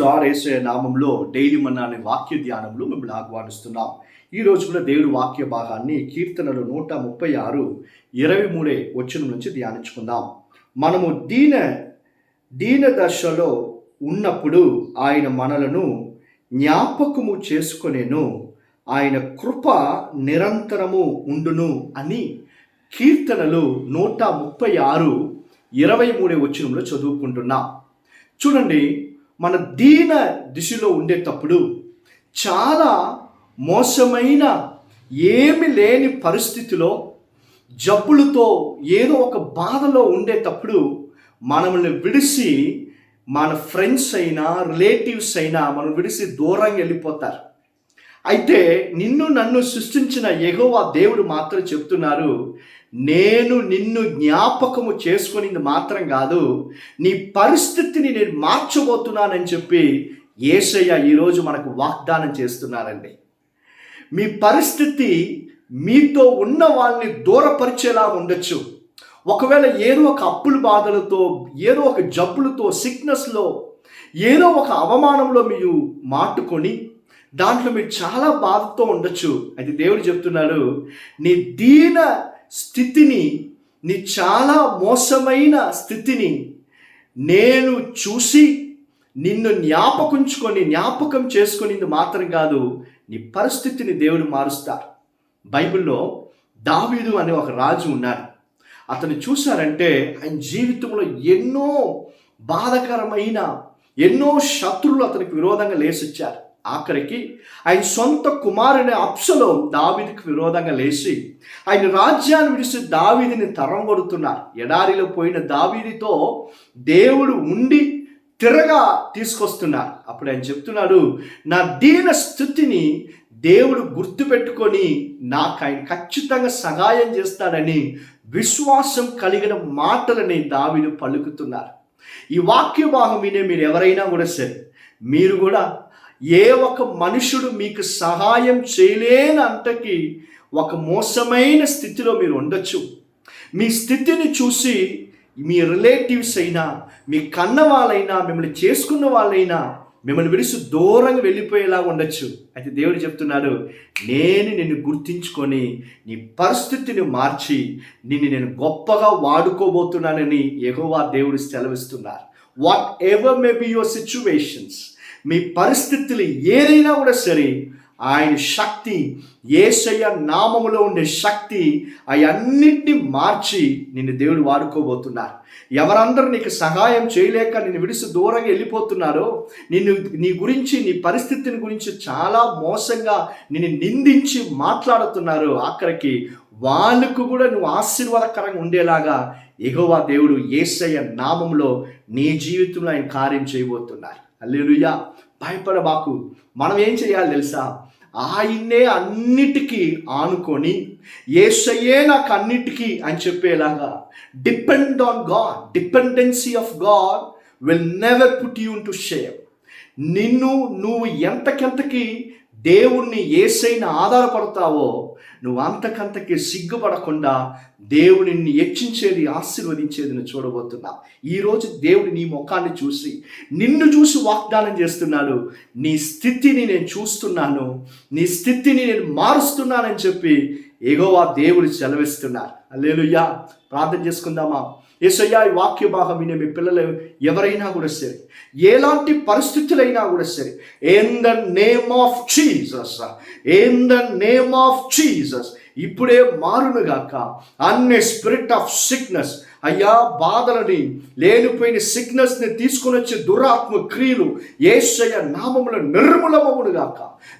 Lord యేసయ్య నామంలో daily మన్నా అనే వాక్య ధ్యానంలో మిమ్మల్ని ఆహ్వానిస్తున్నాం. ఈ రోజు కూడా దేవుడి వాక్య భాగాన్ని కీర్తనలు 136 23 వచనం నుంచి ధ్యానించుకుందాం. మనము దీన దశలో ఉన్నప్పుడు ఆయన మనలను జ్ఞాపకము చేసుకొనేను, ఆయన కృప నిరంతరము ఉండును అని కీర్తనలు 136 23 వచనంలో చదువుకుంటున్నాం. చూడండి, మన దీన దిశలో ఉండేటప్పుడు చాలా మోసమైన ఏమి లేని పరిస్థితిలో జబ్బులతో ఏదో ఒక బాధలో ఉండేటప్పుడు మనల్ని విడిసి మన ఫ్రెండ్స్ అయినా రిలేటివ్స్ అయినా మనం విడిసి దూరంగా వెళ్ళిపోతారు. అయితే నిన్ను నన్ను సృష్టించిన యెహోవా దేవుడు మాత్రం చెప్తున్నారు, నేను నిన్ను జ్ఞాపకము చేసుకునింది మాత్రం కాదు, నీ పరిస్థితిని నేను మార్చబోతున్నానని చెప్పి యేసయ్య ఈరోజు మనకు వాగ్దానం చేస్తున్నారండి. మీ పరిస్థితి మీతో ఉన్న వాళ్ళని దూరపరిచేలా ఉండొచ్చు. ఒకవేళ ఏదో ఒక అప్పుల బాధలతో, ఏదో ఒక జబ్బులతో, సిక్నెస్లో, ఏదో ఒక అవమానంలో మీరు మాటుకొని దాంట్లో మీరు చాలా బాధతో ఉండొచ్చు. అయితే దేవుడు చెప్తున్నాడు, నీ దీన స్థితిని, నీ చాలా మోసమైన స్థితిని నేను చూసి నిన్ను జ్ఞాపకం చేసుకునింది మాత్రం కాదు, నీ పరిస్థితిని దేవుడు మారుస్తారు. బైబిల్లో దావీదు అనే ఒక రాజు ఉన్నాడు. అతను చూశారంటే ఆయన జీవితంలో ఎన్నో బాధకరమైన ఎన్నో శత్రువులు అతనికి విరోధంగా లేసొచ్చారు. ఆఖరికి ఆయన సొంత కుమారుని అబ్షలోం దావీదుకు విరోధంగా లేచి ఆయన రాజ్యాన్ని విడిచి దావీదుని తరం కొడుతున్నారు. ఎడారిలో పోయిన దావీదుతో దేవుడు ఉండి తిరగా తీసుకొస్తున్నారు. అప్పుడు ఆయన చెప్తున్నాడు, నా దీన స్థితిని దేవుడు గుర్తుపెట్టుకొని నాకు ఆయన ఖచ్చితంగా సహాయం చేస్తాడని విశ్వాసం కలిగిన మాటలని దావీదు పలుకుతున్నారు. ఈ వాక్య భాగం వినే మీరు ఎవరైనా కూడా సరే, మీరు కూడా ఏ ఒక మనుషుడు మీకు సహాయం చేయలేనంతకి ఒక మోసమైన స్థితిలో మీరు ఉండొచ్చు. మీ స్థితిని చూసి మీ రిలేటివ్స్ అయినా, మీ కన్న వాళ్ళైనా, మిమ్మల్ని చేసుకున్న వాళ్ళైనా మిమ్మల్ని విడిచి దూరంగా వెళ్ళిపోయేలా ఉండొచ్చు. అయితే దేవుడు చెప్తున్నాడు, నేను నిన్ను గుర్తించుకొని నీ పరిస్థితిని మార్చి నేను గొప్పగా వాడుకోబోతున్నానని యెహోవా దేవుడు సెలవిస్తున్నారు. Whatever may be your situations, మీ పరిస్థితులు ఏదైనా కూడా సరే, ఆయన శక్తి, యేసయ్య నామములో ఉండే శక్తి అవన్నిటిని మార్చి నిన్ను దేవుడు వాడుకోబోతున్నారు. ఎవరందరూ నీకు సహాయం చేయలేక నిన్ను విడిసి దూరంగా వెళ్ళిపోతున్నారో, నీ గురించి, నీ పరిస్థితిని గురించి చాలా మోసంగా నిన్ను నిందించి మాట్లాడుతున్నారు, ఆఖరికి వాళ్ళకు కూడా నువ్వు ఆశీర్వాదకరంగా ఉండేలాగా యెహోవా దేవుడు యేసయ్య నామములో నీ జీవితంలో ఆయన కార్యం చేయబోతున్నారు. హల్లెలూయా. భయపడబాకు. మనం ఏం చేయాలి తెలుసా? ఆయన్నే అన్నిటికీ ఆనుకొని యేసయ్యే నాకు అన్నిటికీ అని చెప్పేలాగా depend on God. Dependency of God will never put you to shame. నువ్వు ఎంతకంతకి దేవుణ్ణి యేసయ్యని ఆధారపడతావో నువ్వు అంతకంతకి సిగ్గుపడకుండా దేవుడిని హెచ్చించేది, ఆశీర్వదించేది నువ్వు చూడబోతున్నావు. ఈరోజు దేవుడు నీ ముఖాన్ని చూసి, నిన్ను చూసి వాగ్దానం చేస్తున్నాడు, నీ స్థితిని నేను చూస్తున్నాను, నీ స్థితిని నేను మారుస్తున్నానని చెప్పి యెహోవా దేవుడు సెలవిస్తున్నారు. హల్లెలూయా. ప్రార్థన చేసుకుందామా? యేసయ్యా, ఈ వాక్య భాగం వినే మీ పిల్లలు ఎవరైనా కూడా సరే, ఎలాంటి పరిస్థితులైనా కూడా సరే, in the name of Jesus, in the name of Jesus ఇప్పుడే మారునుగాక. అన్ని స్పిరిట్ ఆఫ్ సిక్నెస్, అయ్యా, బాధలని, లేనిపోయిన సిక్నెస్ని తీసుకుని వచ్చే దురాత్మ క్రియలు యేసయ్య నామములో నిర్మూలమవునుగాక.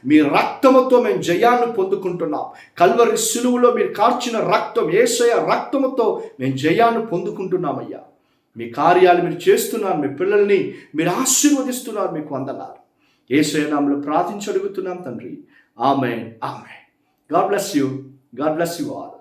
మీ రక్తముతో మేము జయాన్ని పొందుకుంటున్నాం. కల్వరి సిలువలో మీరు కార్చిన రక్తం, యేసయ్య రక్తముతో మేము జయాన్ని పొందుకుంటున్నామయ్యా. మీ కార్యాలు మీరు చేస్తున్నారు, మీ పిల్లల్ని మీరు ఆశీర్వదిస్తున్నారు. మీకు వందనాలు. యేసయ్య నామములో ప్రార్థించి అడుగుతున్నాం తండ్రి. Amen, amen. God bless you. God bless you all.